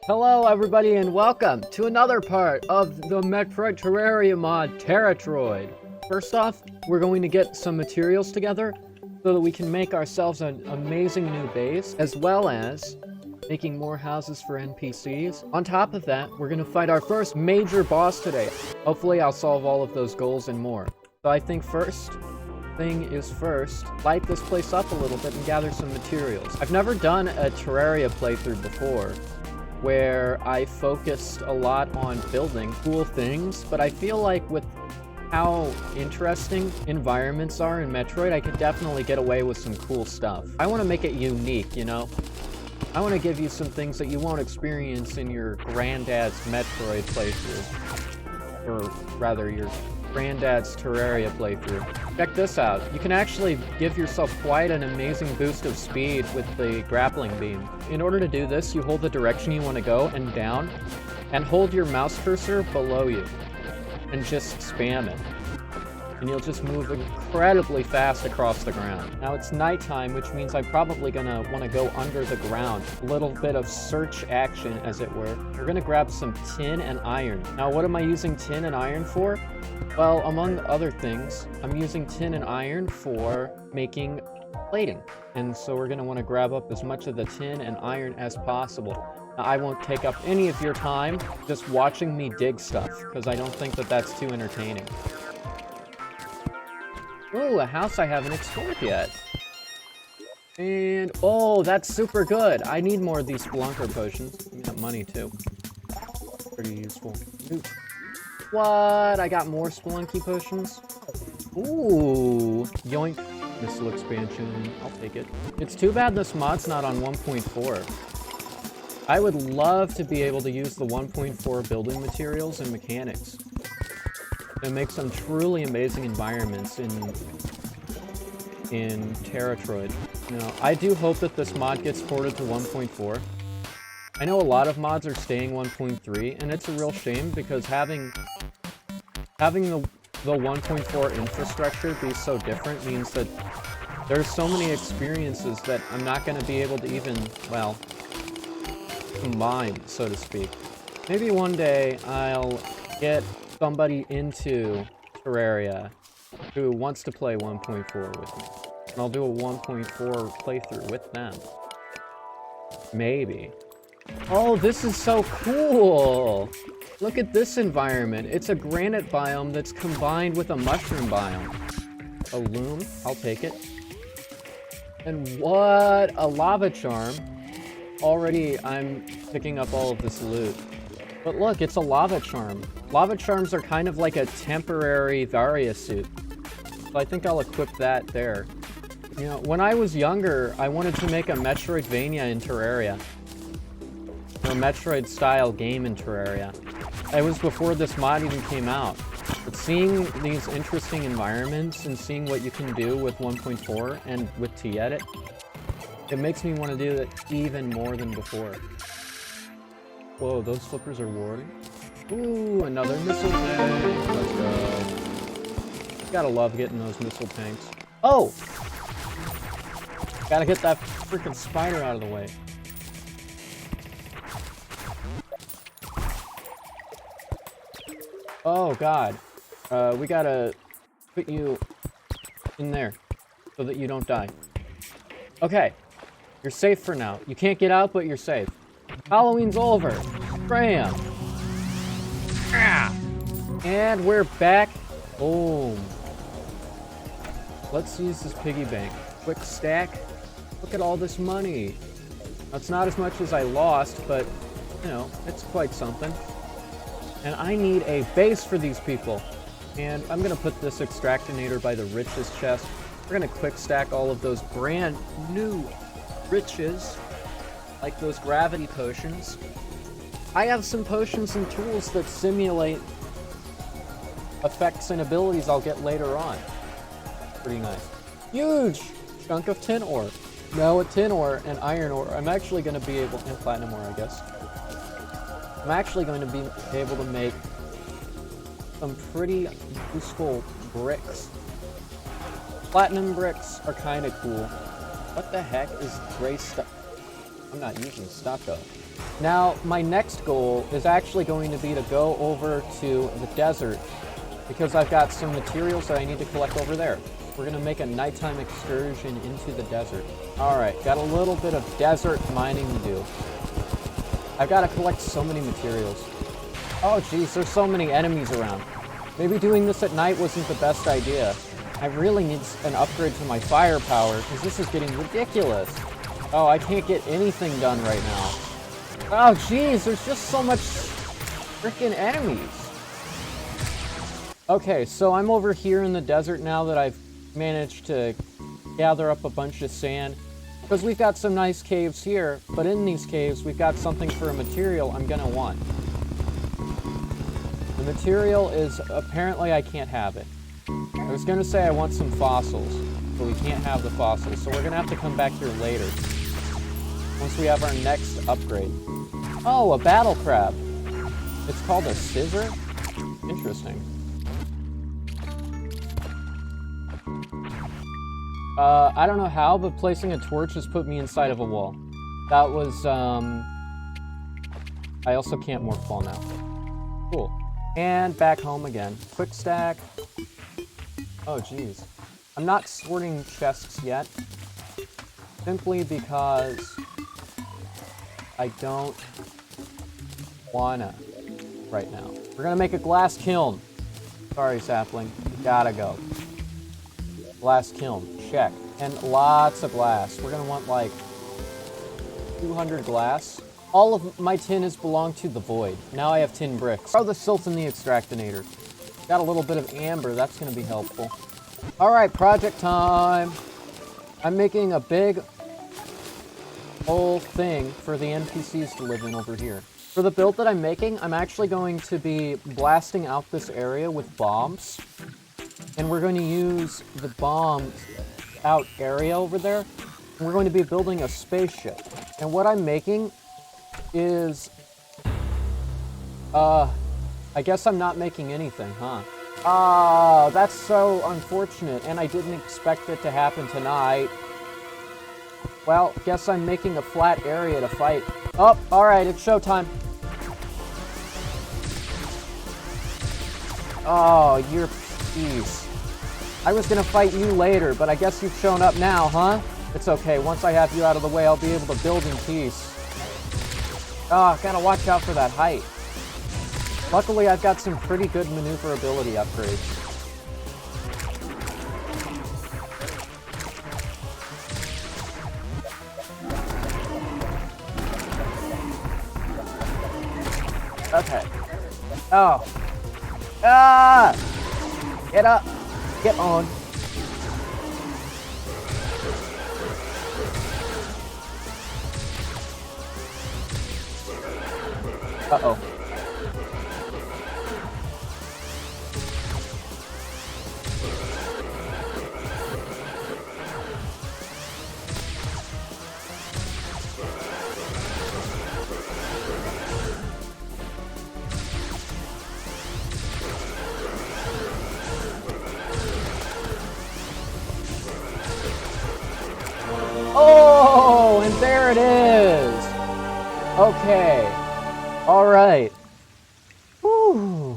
Hello everybody and welcome to another part of the Metroid Terraria mod, Terratroid. First off, we're going to get some materials together so that we can make ourselves an amazing new base, as well as making more houses for NPCs. On top of that, we're going to fight our first major boss today. Hopefully I'll solve all of those goals and more. So I think first thing is first, light this place up a little bit and gather some materials. I've never done a Terraria playthrough before, where I focused a lot on building cool things, but I feel like with how interesting environments are in Metroid, I could definitely get away with some cool stuff. I want to make it unique, you know? I want to give you some things that you won't experience in your granddad's Metroid playthrough. Or rather, your granddad's Terraria playthrough. Check this out. You can actually give yourself quite an amazing boost of speed with the grappling beam. In order to do this, you hold the direction you want to go and down, and hold your mouse cursor below you, and just spam it. And you'll just move incredibly fast across the ground. Now it's nighttime, which means I'm probably gonna want to go under the ground. A little bit of search action, as it were. We're gonna grab some tin and iron. Now what am I using tin and iron for? Well, among other things, I'm using tin and iron for making plating. And so we're gonna want to grab up as much of the tin and iron as possible. Now, I won't take up any of your time just watching me dig stuff, because I don't think that that's too entertaining. Ooh, a house I haven't explored yet. And, oh, that's super good. I need more of these Spelunker potions. Give me that money, too. Pretty useful. Ooh. What? I got more Spelunky potions? Ooh, yoink. Missile expansion. I'll take it. It's too bad this mod's not on 1.4. I would love to be able to use the 1.4 building materials and mechanics and make some truly amazing environments in Terratroid. Now, I do hope that this mod gets ported to 1.4. I know a lot of mods are staying 1.3, and it's a real shame because having the 1.4 infrastructure be so different means that there's so many experiences that I'm not going to be able to even, well, combine, so to speak. Maybe one day I'll get somebody into Terraria who wants to play 1.4 with me. And I'll do a 1.4 playthrough with them. Maybe. Oh, this is so cool! Look at this environment. It's a granite biome that's combined with a mushroom biome. A loom, I'll take it. And what? A lava charm. Already, I'm picking up all of this loot. But look, it's a lava charm. Lava charms are kind of like a temporary Varia suit. So I think I'll equip that there. You know, when I was younger, I wanted to make a Metroidvania in Terraria. A Metroid-style game in Terraria. It was before this mod even came out. But seeing these interesting environments and seeing what you can do with 1.4 and with T-Edit, it makes me want to do it even more than before. Whoa, those flippers are warding. Ooh, another missile tank. Let's go. Gotta love getting those missile tanks. Oh! Gotta get that freaking spider out of the way. Oh, God. We gotta put you in there so that you don't die. Okay. You're safe for now. You can't get out, but you're safe. Halloween's over. Bam! Ah! And we're back. Boom. Let's use this piggy bank. Quick stack. Look at all this money. That's not as much as I lost, but, you know, it's quite something. And I need a base for these people. And I'm going to put this extractinator by the riches chest. We're going to quick stack all of those brand new riches, like those gravity potions. I have some potions and tools that simulate effects and abilities I'll get later on. Pretty nice. Huge chunk of tin ore. No, a tin ore and iron ore. I'm actually going to be able, and platinum ore, I guess. I'm actually going to be able to make some pretty useful bricks. Platinum bricks are kind of cool. What the heck is gray stuff? I'm not using stucco. Now, my next goal is actually going to be to go over to the desert because I've got some materials that I need to collect over there. We're going to make a nighttime excursion into the desert. Alright, got a little bit of desert mining to do. I've got to collect so many materials. Oh geez, there's so many enemies around. Maybe doing this at night wasn't the best idea. I really need an upgrade to my firepower because this is getting ridiculous. Oh, I can't get anything done right now. Oh geez, there's just so much freaking enemies. Okay, so I'm over here in the desert now that I've managed to gather up a bunch of sand. Because we've got some nice caves here, but in these caves we've got something for a material I'm gonna want. The material is, apparently I can't have it. I was gonna say I want some fossils, but we can't have the fossils, so we're gonna have to come back here later. Once we have our next upgrade. Oh, a battle crab. It's called a scissor? Interesting. I don't know how, but placing a torch has put me inside of a wall. That was, I also can't morph fall now. Cool. And back home again. Quick stack. Oh, geez. I'm not sorting chests yet. Simply because I don't wanna right now. We're gonna make a glass kiln. Sorry, sapling. Gotta go. Glass kiln. Check. And lots of glass. We're gonna want like 200 glass. All of my tin has belonged to the void. Now I have tin bricks. Oh, the silt in the extractinator. Got a little bit of amber. That's gonna be helpful. Alright, project time. I'm making a big whole thing for the NPCs to live in over here. For the build that I'm making, I'm actually going to be blasting out this area with bombs. And we're going to use the bombs out area over there. And we're going to be building a spaceship. And what I'm making is... I guess I'm not making anything, huh? Oh, that's so unfortunate. And I didn't expect it to happen tonight. Well, guess I'm making a flat area to fight. Oh, alright, it's showtime. Oh, you're peace. I was gonna fight you later, but I guess you've shown up now, huh? It's okay, once I have you out of the way, I'll be able to build in peace. Ah, gotta watch out for that height. Luckily, I've got some pretty good maneuverability upgrades. Okay. Oh. Ah! Get up! Get on! Uh-oh. Oh, and there it is! Okay. Alright. Whew.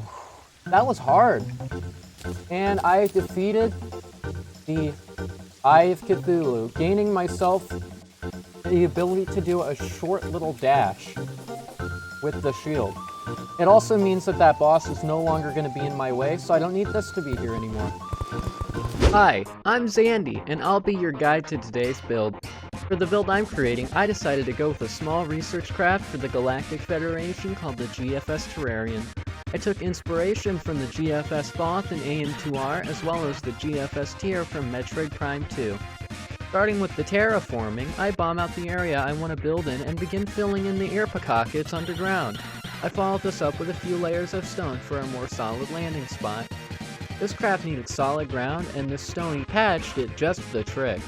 That was hard. And I defeated the Eye of Cthulhu, gaining myself the ability to do a short little dash with the shield. It also means that that boss is no longer going to be in my way, so I don't need this to be here anymore. Hi, I'm Zandy, and I'll be your guide to today's build. For the build I'm creating, I decided to go with a small research craft for the Galactic Federation called the GFS Terrarian. I took inspiration from the GFS Thoth and AM2R, as well as the GFS Tier from Metroid Prime 2. Starting with the terraforming, I bomb out the area I want to build in and begin filling in the air pockets underground. I followed this up with a few layers of stone for a more solid landing spot. This craft needed solid ground, and this stony patch did just the trick.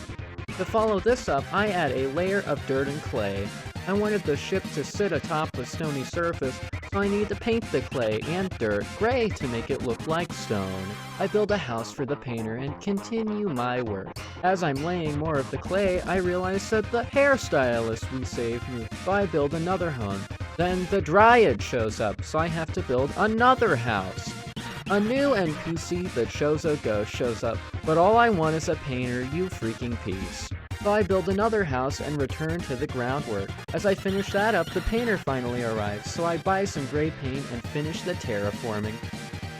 To follow this up, I add a layer of dirt and clay. I wanted the ship to sit atop the stony surface, so I need to paint the clay and dirt gray to make it look like stone. I build a house for the painter and continue my work. As I'm laying more of the clay, I realize that the hairstylist we saved me, so I build another home. Then the Dryad shows up, so I have to build another house. A new NPC, the Chozo Ghost, shows up, but all I want is a painter, you freaking piece. So I build another house and return to the groundwork. As I finish that up, the painter finally arrives, so I buy some gray paint and finish the terraforming.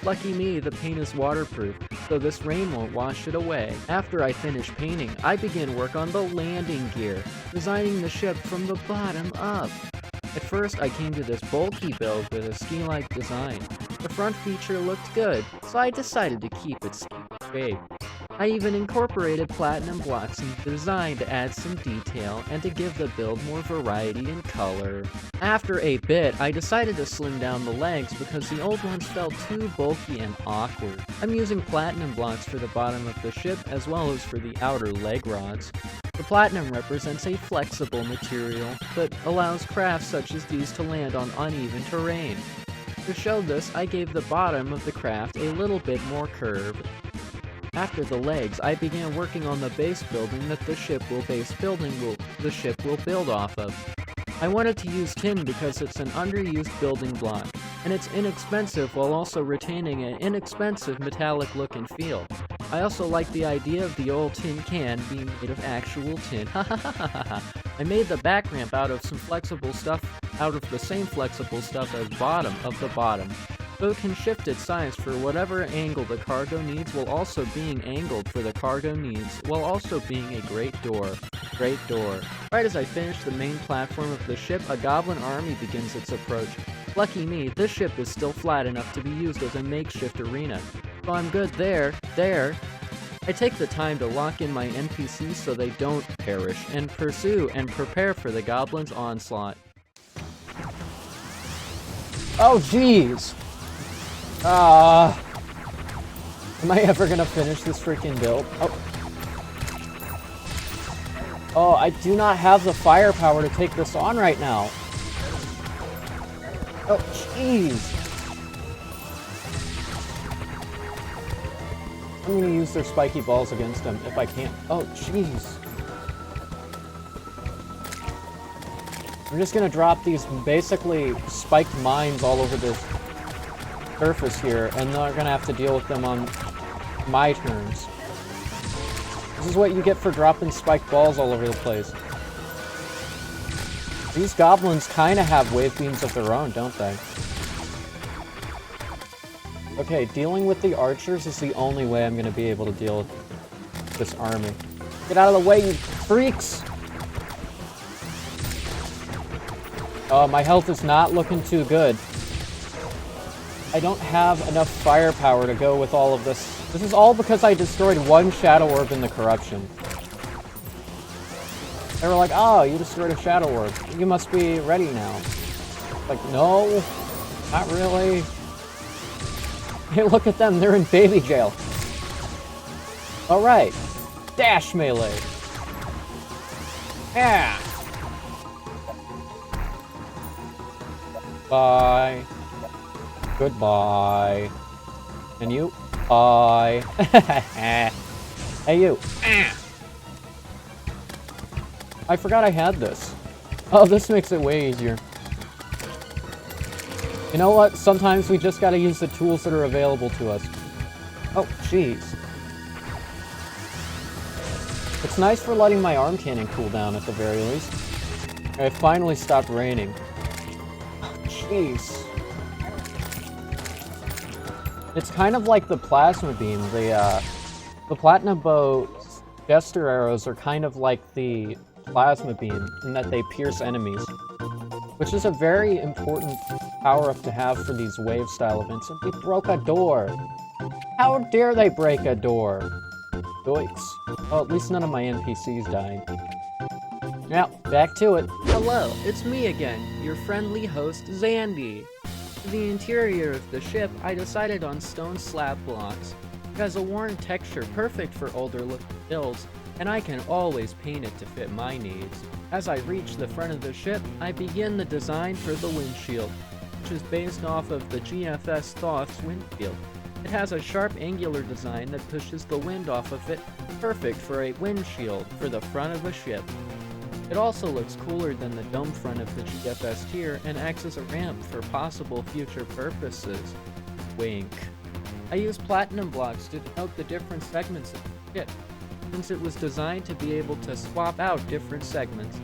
Lucky me, the paint is waterproof, so this rain won't wash it away. After I finish painting, I begin work on the landing gear, designing the ship from the bottom up. At first, I came to this bulky build with a ski-like design. The front feature looked good, so I decided to keep its shape. I even incorporated platinum blocks in the design to add some detail and to give the build more variety and color. After a bit, I decided to slim down the legs because the old ones felt too bulky and awkward. I'm using platinum blocks for the bottom of the ship as well as for the outer leg rods. The platinum represents a flexible material that allows crafts such as these to land on uneven terrain. To show this, I gave the bottom of the craft a little bit more curve. After the legs, I began working on the base building that the ship will build off of. I wanted to use tin because it's an underused building block, and it's inexpensive while also retaining an inexpensive metallic look and feel. I also like the idea of the old tin can being made of actual tin. I made the back ramp out of the same flexible stuff as the bottom. So it can shift its size for whatever angle the cargo needs while also being angled for the cargo needs, while also being a great door. Great door. Right as I finish the main platform of the ship, a goblin army begins its approach. Lucky me, this ship is still flat enough to be used as a makeshift arena. So I'm good there. I take the time to lock in my NPCs so they don't perish, and pursue and prepare for the goblins' onslaught. Oh jeez! Am I ever gonna finish this freaking build? Oh, I do not have the firepower to take this on right now. Oh, jeez. I'm gonna use their spiky balls against them if I can. Oh, jeez. I'm just gonna drop these basically spiked mines all over this surface here, and they're gonna have to deal with them on my turns. This is what you get for dropping spiked balls all over the place. These goblins kinda have wave beams of their own, don't they? Okay, dealing with the archers is the only way I'm gonna be able to deal with this army. Get out of the way, you freaks! Oh, my health is not looking too good. I don't have enough firepower to go with all of this. This is all because I destroyed one Shadow Orb in the Corruption. They were like, oh, you destroyed a Shadow Orb. You must be ready now. Like, no, not really. Hey, look at them, they're in baby jail. Alright, dash melee. Yeah. Bye. Goodbye. And you? Bye. Hey, you. I forgot I had this. Oh, this makes it way easier. You know what? Sometimes we just gotta use the tools that are available to us. Oh, jeez. It's nice for letting my arm cannon cool down at the very least. It finally stopped raining. Oh, jeez. It's kind of like the plasma beam. The platinum bow jester arrows are kind of like the plasma beam in that they pierce enemies, which is a very important power-up to have for these wave style events. And they broke a door. How dare they break a door? Yoicks. Well, at least none of my NPCs died. Now, back to it. Hello, it's me again, your friendly host, Zandy. For the interior of the ship, I decided on stone slab blocks. It has a worn texture perfect for older looking builds, and I can always paint it to fit my needs. As I reach the front of the ship, I begin the design for the windshield, which is based off of the GFS Thoth's windshield. It has a sharp angular design that pushes the wind off of it, perfect for a windshield for the front of a ship. It also looks cooler than the dome front of the GFS tier and acts as a ramp for possible future purposes. Wink. I used platinum blocks to denote the different segments of the ship, since it was designed to be able to swap out different segments.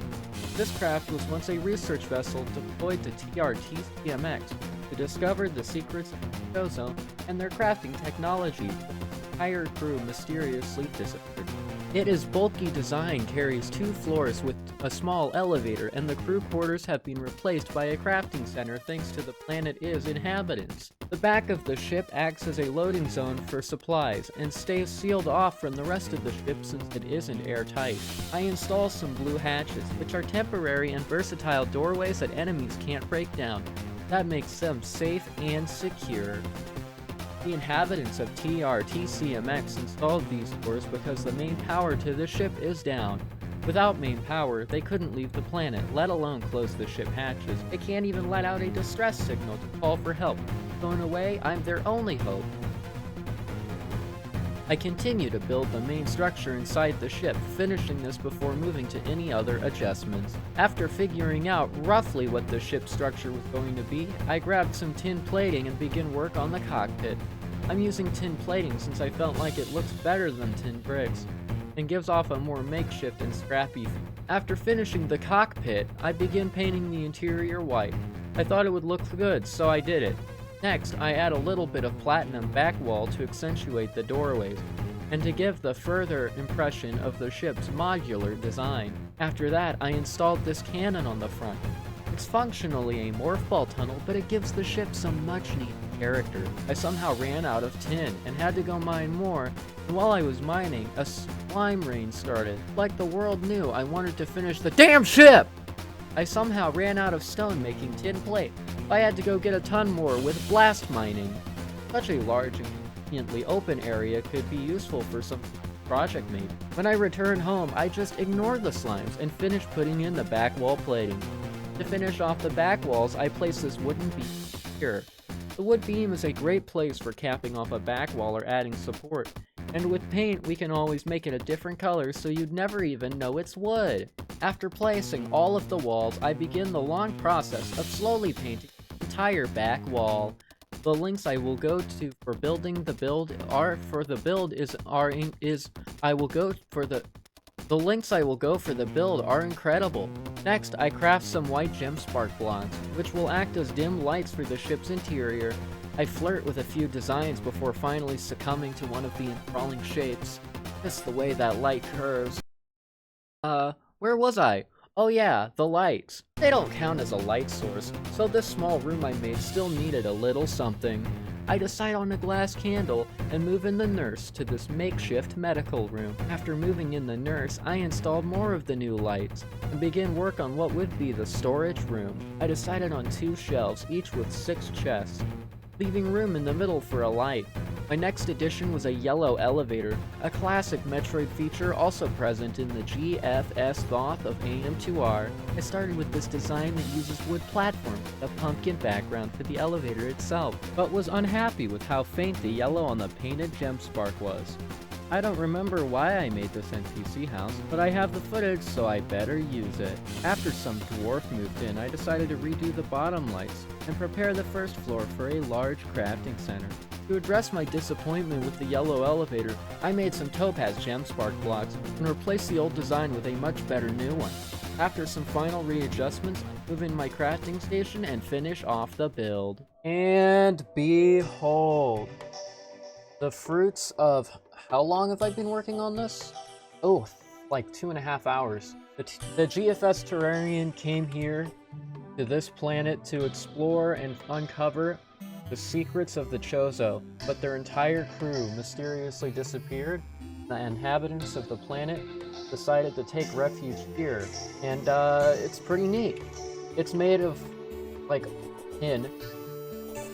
This craft was once a research vessel deployed to TRT-CMX to discover the secrets of the Chozo and their crafting technology. The entire crew mysteriously disappeared. Its bulky design carries 2 floors with a small elevator, and the crew quarters have been replaced by a crafting center thanks to the planet Is inhabitants. The back of the ship acts as a loading zone for supplies and stays sealed off from the rest of the ship since it isn't airtight. I install some blue hatches, which are temporary and versatile doorways that enemies can't break down. That makes them safe and secure. The inhabitants of TRT-CMX installed these doors because the main power to the ship is down. Without main power, they couldn't leave the planet, let alone close the ship hatches. They can't even let out a distress signal to call for help. So in a way, I'm their only hope. I continue to build the main structure inside the ship, finishing this before moving to any other adjustments. After figuring out roughly what the ship structure was going to be, I grabbed some tin plating and began work on the cockpit. I'm using tin plating since I felt like it looks better than tin bricks, and gives off a more makeshift and scrappy feel. After finishing the cockpit, I began painting the interior white. I thought it would look good, so I did it. Next, I add a little bit of platinum back wall to accentuate the doorways, and to give the further impression of the ship's modular design. After that, I installed this cannon on the front. It's functionally a morph ball tunnel, but it gives the ship some much-needed character. I somehow ran out of tin, and had to go mine more, and while I was mining, a slime rain started. Like the world knew I wanted to finish the damn ship! I somehow ran out of stone making tin plate. I had to go get a ton more with blast mining. Such a large and conveniently open area could be useful for some project maybe. When I return home, I just ignore the slimes and finish putting in the back wall plating. To finish off the back walls, I place this wooden beam here. The wood beam is a great place for capping off a back wall or adding support. And with paint, we can always make it a different color so you'd never even know it's wood. After placing all of the walls, I begin the long process of slowly painting the entire back wall. The links I will go to for building the build are for the build the links I will go for the build are incredible. Next, I craft some white gem spark blocks, which will act as dim lights for the ship's interior. I flirt with a few designs before finally succumbing to one of the enthralling shapes. Just the way that light curves. Where was I? Oh yeah, the lights. They don't count as a light source, so this small room I made still needed a little something. I decide on a glass candle and move in the nurse to this makeshift medical room. After moving in the nurse, I installed more of the new lights and began work on what would be the storage room. I decided on 2 shelves, each with 6 chests, leaving room in the middle for a light. My next addition was a yellow elevator, a classic Metroid feature also present in the GFS Thoth of AM2R. I started with this design that uses wood platforms with a pumpkin background for the elevator itself, but was unhappy with how faint the yellow on the painted gem spark was. I don't remember why I made this NPC house, but I have the footage, so I better use it. After some dwarf moved in, I decided to redo the bottom lights and prepare the first floor for a large crafting center. To address my disappointment with the yellow elevator, I made some topaz gem spark blocks and replaced the old design with a much better new one. After some final readjustments, I move in my crafting station and finish off the build. And behold, the fruits of... How long have I been working on this? Oh, like 2.5 hours. The GFS Terrarian came here to this planet to explore and uncover the secrets of the Chozo, but their entire crew mysteriously disappeared. The inhabitants of the planet decided to take refuge here, and it's pretty neat. It's made of, like, tin,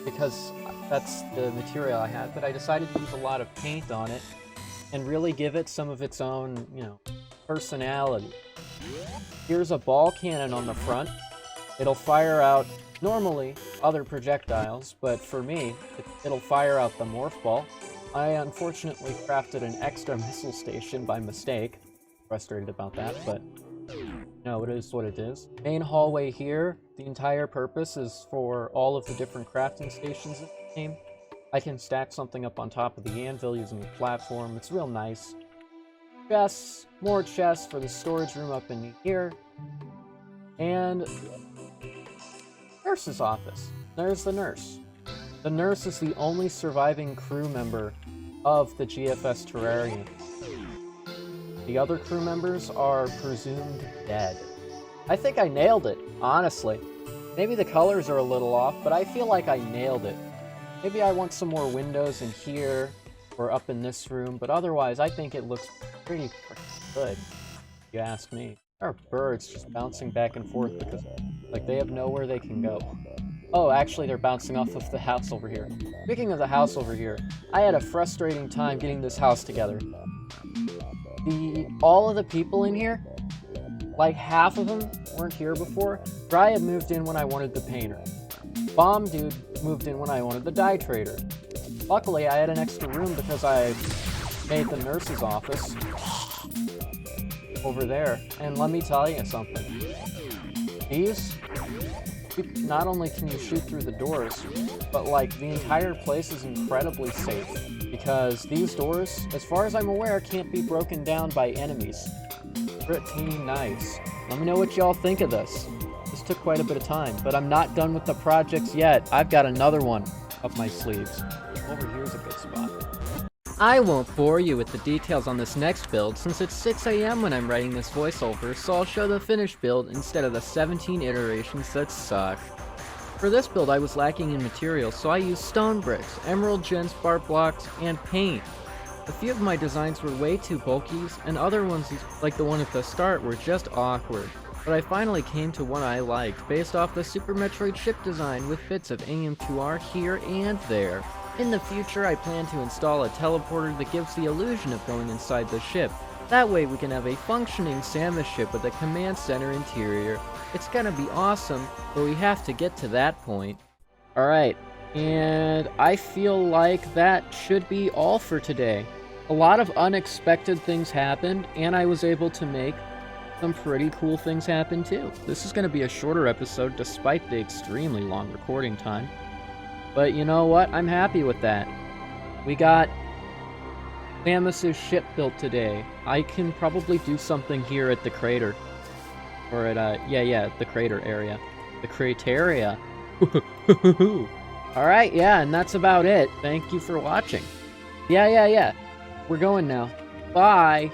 because that's the material I had, but I decided to use a lot of paint on it and really give it some of its own, personality. Here's a ball cannon on the front. It'll fire out, normally, other projectiles, but for me, it'll fire out the morph ball. I unfortunately crafted an extra missile station by mistake. Frustrated about that, but No, it is what it is. Main hallway here, the entire purpose is for all of the different crafting stations in the game. I can stack something up on top of the anvil using a platform. It's real nice. Chests, more chests for the storage room up in here. And nurse's office. There's the nurse. The nurse is the only surviving crew member of the GFS terrarium. The other crew members are presumed dead. I think I nailed it, honestly. Maybe the colors are a little off, but I feel like I nailed it. Maybe I want some more windows in here or up in this room, but otherwise I think it looks pretty freaking good, if you ask me. There are birds just bouncing back and forth because, like, they have nowhere they can go. Oh, actually, they're bouncing off of the house over here. Speaking of the house over here, I had a frustrating time getting this house together. All of the people in here, like half of them weren't here before. Dry had moved in when I wanted the painter. Bomb Dude moved in when I wanted the dye trader. Luckily, I had an extra room because I made the nurse's office over there. And let me tell you something. These, not only can you shoot through the doors, but like the entire place is incredibly safe because these doors, as far as I'm aware, can't be broken down by enemies. Pretty nice. Let me know what y'all think of this. This took quite a bit of time, but I'm not done with the projects yet. I've got another one up my sleeves. Over here's a good spot. I won't bore you with the details on this next build since it's 6 AM when I'm writing this voiceover, so I'll show the finished build instead of the 17 iterations that suck. For this build I was lacking in materials, so I used stone bricks, emerald gen spark blocks, and paint. A few of my designs were way too bulky, and other ones, like the one at the start, were just awkward. But I finally came to one I liked, based off the Super Metroid ship design with bits of AM2R here and there. In the future, I plan to install a teleporter that gives the illusion of going inside the ship. That way we can have a functioning Samus ship with a command center interior. It's gonna be awesome, but we have to get to that point. Alright, and I feel like that should be all for today. A lot of unexpected things happened, and I was able to make some pretty cool things happen too. This is gonna be a shorter episode despite the extremely long recording time. But you know what? I'm happy with that. We got Samus's ship built today. I can probably do something here at the crater. Or at, the crater area. The crateria. Alright, yeah, and that's about it. Thank you for watching. Yeah. We're going now. Bye!